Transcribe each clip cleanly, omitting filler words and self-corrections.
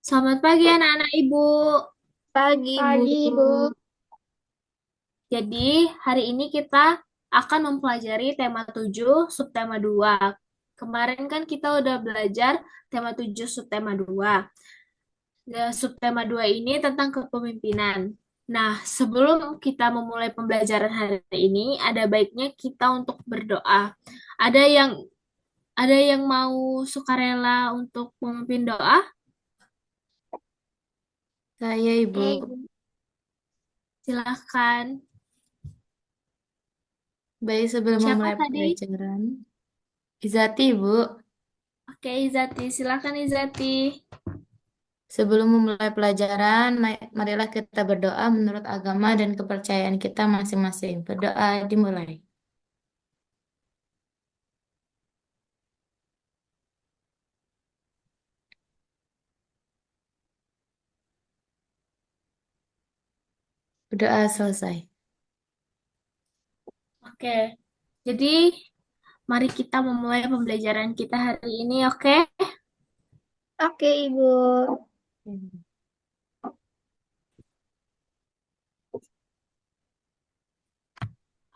Selamat pagi anak-anak Ibu. Pagi, Bu. Pagi, Bu. Jadi, hari ini kita akan mempelajari tema 7, subtema 2. Kemarin kan kita udah belajar tema 7, subtema 2. Subtema 2 ini tentang kepemimpinan. Nah, sebelum kita memulai pembelajaran hari ini, ada baiknya kita untuk berdoa. Ada yang ada yang mau sukarela untuk memimpin doa? Saya Ibu. Oke, Ibu. Silahkan. Baik, sebelum Siapa memulai tadi? pelajaran, Izati Ibu. Oke, Izati. Silakan Izati. Sebelum memulai pelajaran, marilah kita berdoa menurut agama dan kepercayaan kita masing-masing. Berdoa dimulai. Berdoa selesai. Oke, jadi mari kita memulai pembelajaran kita hari ini, oke? Oke, Ibu.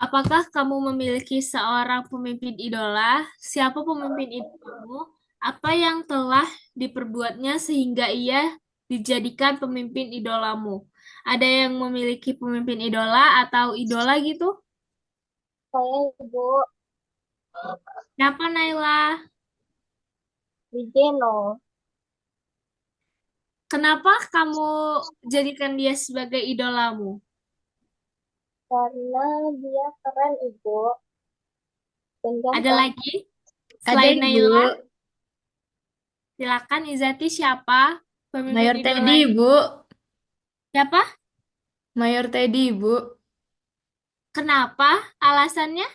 Apakah kamu memiliki seorang pemimpin idola? Siapa pemimpin idolamu? Apa yang telah diperbuatnya sehingga ia dijadikan pemimpin idolamu? Ada yang memiliki pemimpin idola atau idola gitu? Saya Ibu Siapa Naila? Wijeno Kenapa kamu jadikan dia sebagai idolamu? karena dia keren, Ibu, dan Ada ganteng. lagi? Ada Selain Ibu. Naila? Silakan Izati siapa pemimpin Mayor idola? Teddy Ibu. Siapa? Mayor Teddy Ibu. Kenapa? Alasannya?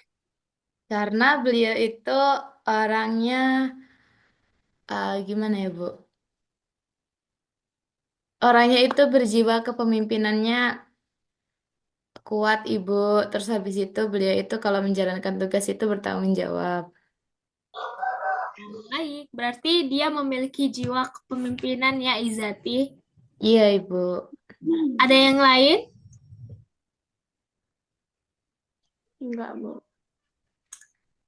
Karena beliau itu orangnya, gimana ya Bu? Orangnya itu berjiwa kepemimpinannya kuat Ibu. Terus habis itu beliau itu kalau menjalankan tugas itu bertanggung jawab. Baik, berarti dia memiliki jiwa kepemimpinan ya Izati. Iya Ibu. Ada yang lain? Enggak, Bu.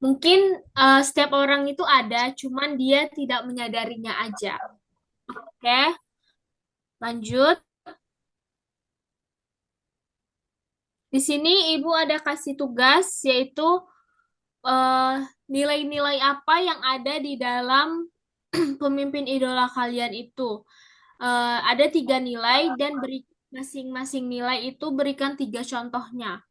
Mungkin setiap orang itu ada, cuman dia tidak menyadarinya aja. Oke, lanjut. Di sini Ibu ada kasih tugas, yaitu eh, nilai-nilai apa yang ada di dalam pemimpin idola kalian itu. Ada 3 nilai dan beri masing-masing nilai itu berikan 3 contohnya.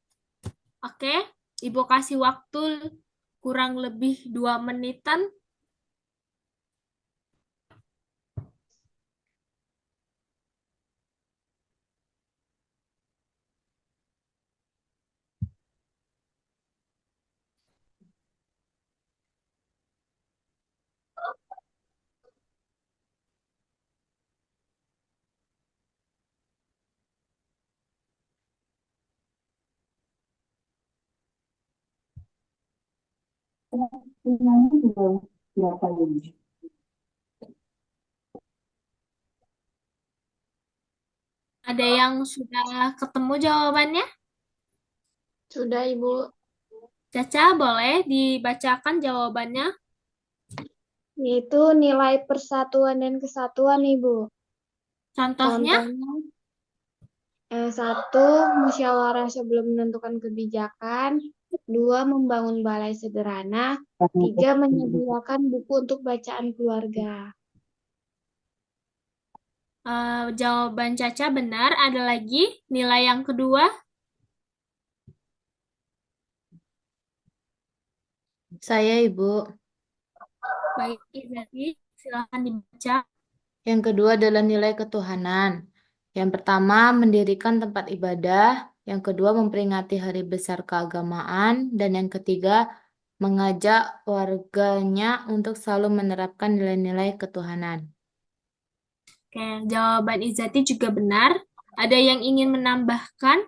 Oke, Ibu kasih waktu kurang lebih 2 menitan. Ada yang sudah ketemu jawabannya? Sudah, Ibu. Caca, boleh dibacakan jawabannya? Yaitu nilai persatuan dan kesatuan, Ibu. Contohnya? Contohnya, satu, musyawarah sebelum menentukan kebijakan. Dua, membangun balai sederhana. Tiga, menyediakan buku untuk bacaan keluarga. Jawaban Caca benar. Ada lagi nilai yang kedua? Saya Ibu. Baik, Izati, silakan dibaca. Yang kedua adalah nilai ketuhanan. Yang pertama, mendirikan tempat ibadah. Yang kedua, memperingati hari besar keagamaan. Dan yang ketiga, mengajak warganya untuk selalu menerapkan nilai-nilai ketuhanan. Oke, jawaban Izati juga benar. Ada yang ingin menambahkan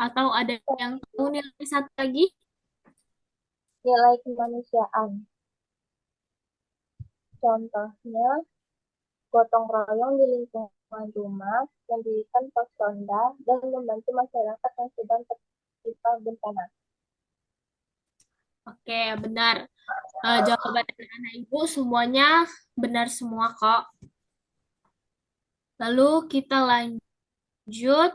atau ada yang tahu nilai satu lagi? Nilai kemanusiaan. Contohnya, gotong royong di lingkungan rumah, mendirikan pos ronda, dan membantu masyarakat yang sedang tertimpa bencana. Oke, benar. Jawaban anak-anak ibu semuanya benar semua kok. Lalu kita lanjut.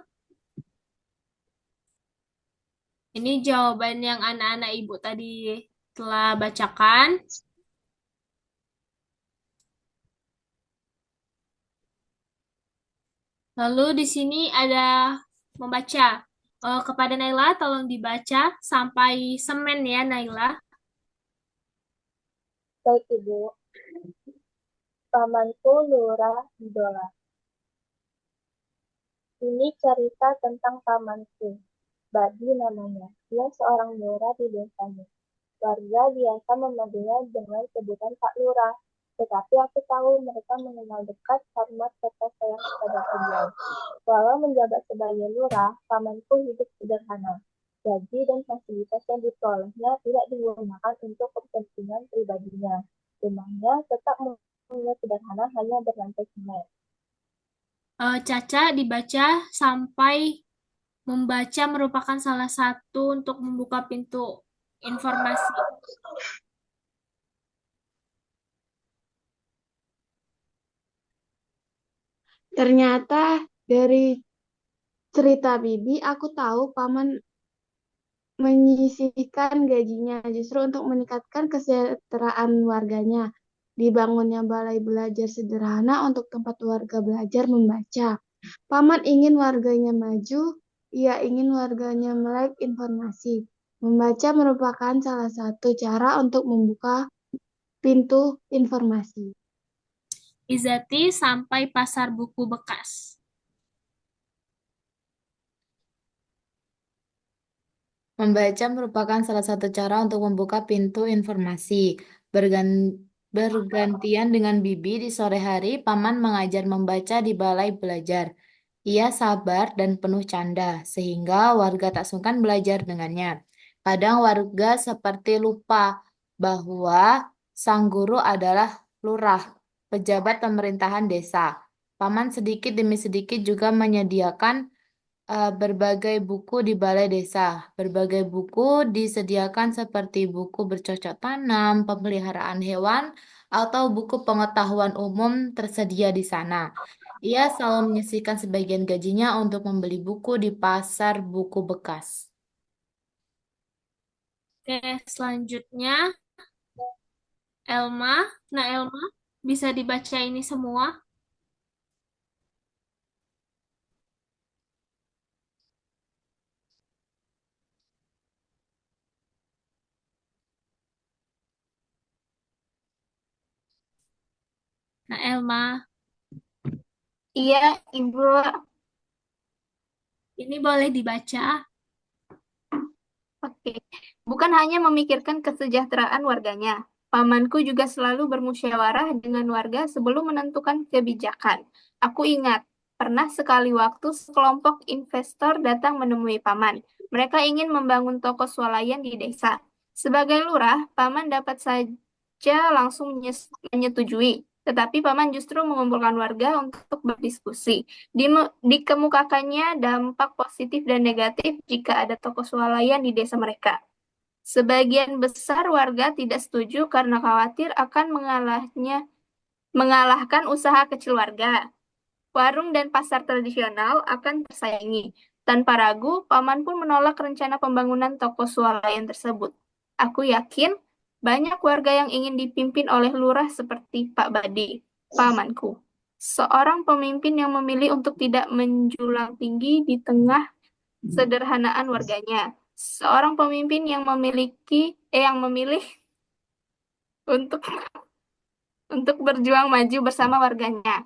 Ini jawaban yang anak-anak ibu tadi telah bacakan. Lalu di sini ada membaca. Kepada Naila, tolong dibaca sampai semen ya, Naila. Baik, Ibu. Pamanku lurah idola. Ini cerita tentang pamanku. Badi namanya. Dia seorang lurah di desanya. Warga biasa memanggilnya dengan sebutan Pak Lurah. Tetapi aku tahu mereka mengenal dekat, hormat, serta sayang kepada beliau. Walau menjabat sebagai lurah, pamanku hidup sederhana. Gaji dan fasilitas yang diperolehnya tidak digunakan untuk kepentingan pribadinya. Rumahnya tetap mulai sederhana, hanya berlantai semen. Caca dibaca sampai membaca merupakan salah satu untuk membuka pintu informasi. Ternyata dari cerita Bibi, aku tahu paman menyisihkan gajinya justru untuk meningkatkan kesejahteraan warganya. Dibangunnya balai belajar sederhana untuk tempat warga belajar membaca. Paman ingin warganya maju, ia ingin warganya melek informasi. Membaca merupakan salah satu cara untuk membuka pintu informasi. Izati sampai pasar buku bekas. Membaca merupakan salah satu cara untuk membuka pintu informasi. Bergantian dengan Bibi di sore hari, Paman mengajar membaca di balai belajar. Ia sabar dan penuh canda, sehingga warga tak sungkan belajar dengannya. Kadang warga seperti lupa bahwa sang guru adalah lurah, pejabat pemerintahan desa. Paman sedikit demi sedikit juga menyediakan berbagai buku di balai desa. Berbagai buku disediakan seperti buku bercocok tanam, pemeliharaan hewan, atau buku pengetahuan umum tersedia di sana. Ia selalu menyisihkan sebagian gajinya untuk membeli buku di pasar buku bekas. Oke, selanjutnya Elma. Nah, Elma, bisa dibaca ini semua? Nah, Elma, Iya, Ibu. ini boleh dibaca. Oke. Bukan hanya memikirkan kesejahteraan warganya, pamanku juga selalu bermusyawarah dengan warga sebelum menentukan kebijakan. Aku ingat, pernah sekali waktu sekelompok investor datang menemui paman. Mereka ingin membangun toko swalayan di desa. Sebagai lurah, paman dapat saja langsung menyetujui. Tetapi paman justru mengumpulkan warga untuk berdiskusi. Dikemukakannya dampak positif dan negatif jika ada toko swalayan di desa mereka. Sebagian besar warga tidak setuju karena khawatir akan mengalahkan usaha kecil warga. Warung dan pasar tradisional akan tersaingi. Tanpa ragu, paman pun menolak rencana pembangunan toko swalayan tersebut. Aku yakin banyak warga yang ingin dipimpin oleh lurah seperti Pak Badi, pamanku. Seorang pemimpin yang memilih untuk tidak menjulang tinggi di tengah sederhanaan warganya. Seorang pemimpin yang memilih untuk berjuang maju bersama warganya.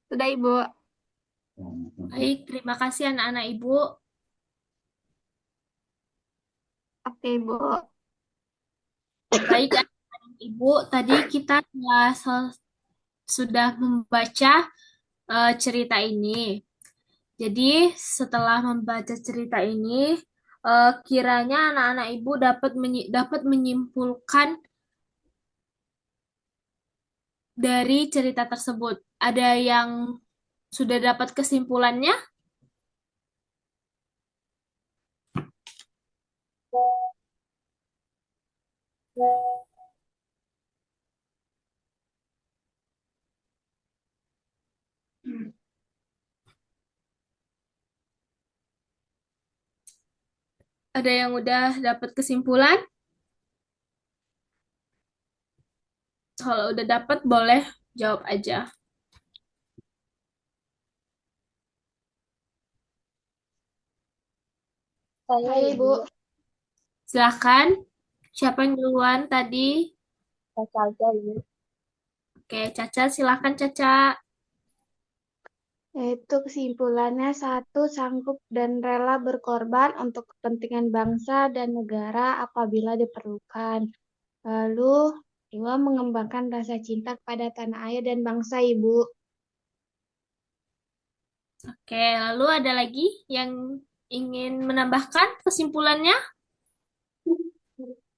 Sudah, Ibu. Baik, terima kasih anak-anak Ibu. Oke, Ibu. Baik, anak-anak Ibu, tadi kita sudah membaca cerita ini. Jadi, setelah membaca cerita ini, kiranya anak-anak Ibu dapat menyimpulkan dari cerita tersebut? Ada yang sudah dapat kesimpulannya? Ada yang udah dapat kesimpulan? Kalau udah dapat, boleh jawab aja. Saya Saya, Ibu, Ibu. Silakan. Siapa yang duluan tadi? Caca aja Ibu. Oke, Caca, silakan Caca. Yaitu kesimpulannya satu, sanggup dan rela berkorban untuk kepentingan bangsa dan negara apabila diperlukan. Lalu, dua, mengembangkan rasa cinta kepada tanah air dan bangsa, Ibu. Oke, lalu ada lagi yang ingin menambahkan kesimpulannya?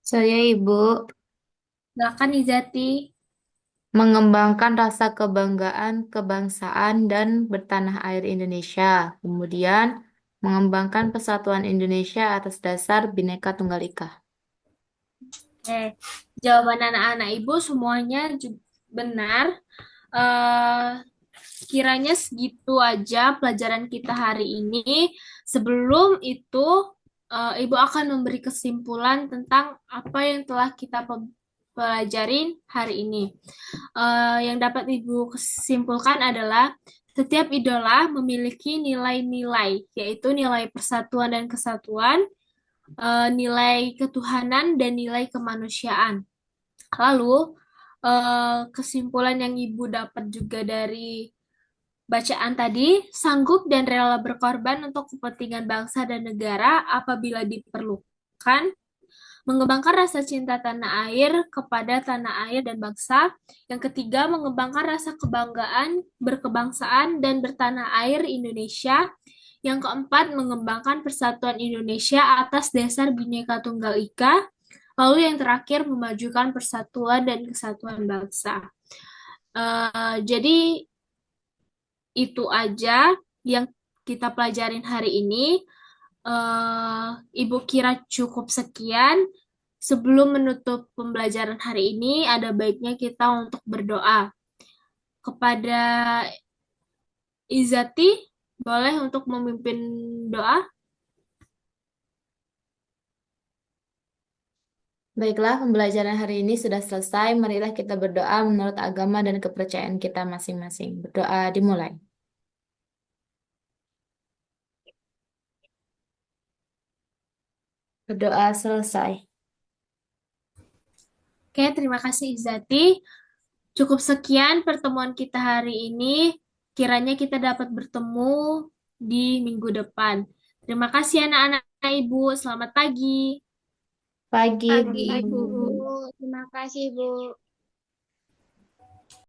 Saya Ibu, Silakan Izati. mengembangkan rasa kebanggaan, kebangsaan, dan bertanah air Indonesia. Kemudian, mengembangkan persatuan Indonesia atas dasar Bhinneka Tunggal Ika. Oke, jawaban anak-anak Ibu semuanya benar. Eh, kiranya segitu aja pelajaran kita hari ini. Sebelum itu, Ibu akan memberi kesimpulan tentang apa yang telah kita pelajarin hari ini. Yang dapat Ibu simpulkan adalah setiap idola memiliki nilai-nilai, yaitu nilai persatuan dan kesatuan, nilai ketuhanan, dan nilai kemanusiaan. Lalu, kesimpulan yang Ibu dapat juga dari bacaan tadi, sanggup dan rela berkorban untuk kepentingan bangsa dan negara apabila diperlukan, mengembangkan rasa cinta tanah air kepada tanah air dan bangsa. Yang ketiga, mengembangkan rasa kebanggaan, berkebangsaan, dan bertanah air Indonesia. Yang keempat, mengembangkan persatuan Indonesia atas dasar Bhinneka Tunggal Ika. Lalu yang terakhir, memajukan persatuan dan kesatuan bangsa. Jadi itu aja yang kita pelajarin hari ini. Ibu kira cukup sekian. Sebelum menutup pembelajaran hari ini, ada baiknya kita untuk berdoa. Kepada Izati, boleh untuk memimpin doa? Baiklah, pembelajaran hari ini sudah selesai. Marilah kita berdoa menurut agama dan kepercayaan kita masing-masing. Berdoa dimulai. Berdoa selesai. Oke, terima kasih Izati. Cukup sekian pertemuan kita hari ini. Kiranya kita dapat bertemu di minggu depan. Terima kasih anak-anak Ibu. Selamat pagi. Pagi, Pagi, Bu. Ibu. Terima kasih, Bu.